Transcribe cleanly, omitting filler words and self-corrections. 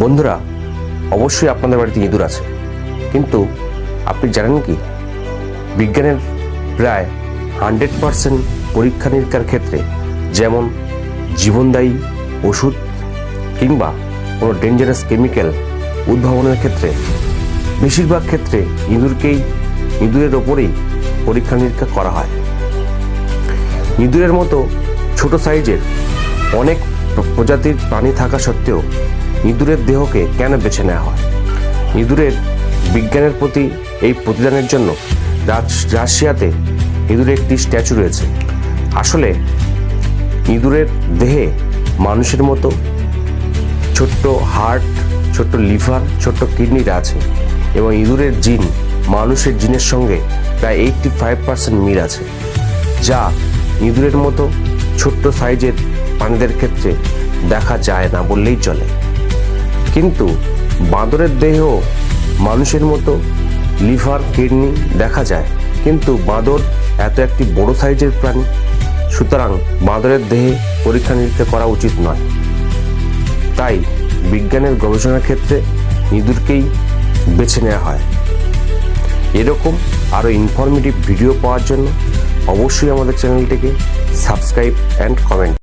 বন্ধুরা, অবশ্যই আপনাদের বাড়িতে ইঁদুর আছে, কিন্তু আপনি জানেন কি বিজ্ঞানের প্রায় 100% পরীক্ষা নিরীক্ষার ক্ষেত্রে, যেমন জীবনদায়ী ওষুধ কিংবা কোনো ডেঞ্জারাস কেমিক্যাল উদ্ভাবনের ক্ষেত্রে, বেশিরভাগ ক্ষেত্রে ইঁদুরের ওপরেই পরীক্ষা নিরীক্ষা করা হয়। ইঁদুরের মতো ছোট সাইজের অনেক প্রজাতির প্রাণী থাকা সত্ত্বেও ইঁদুরের দেহকে কেন বেছে নেওয়া হয়? ইঁদুরের বিজ্ঞানের প্রতি এই প্রতিদানের জন্য রাশিয়াতে ইঁদুরের একটি স্ট্যাচু রয়েছে। আসলে ইঁদুরের দেহে মানুষের মতো ছোট্ট হার্ট, ছোট্ট লিভার, ছোট্ট কিডনিরা আছে এবং ইঁদুরের জিন মানুষের জিনের সঙ্গে প্রায় 85% মিল আছে, যা ইঁদুরের মতো ছোট্ট সাইজের প্রাণীদের ক্ষেত্রে দেখা যায় না বললেই চলে। কিন্তু বাঁদরের দেহেও মানুষের মতো লিভার, কিডনি দেখা যায়, কিন্তু বাঁদর এত একটি বড় সাইজের প্রাণী, সুতরাং বাঁদরের দেহে পরীক্ষা নিরীক্ষা করা উচিত নয়। তাই বিজ্ঞানের গবেষণার ক্ষেত্রে ইঁদুরকেই বেছে নেওয়া হয়। এরকম আরও ইনফরমেটিভ ভিডিও পাওয়ার জন্য অবশ্যই আমাদের চ্যানেলটিকে সাবস্ক্রাইব অ্যান্ড কমেন্ট।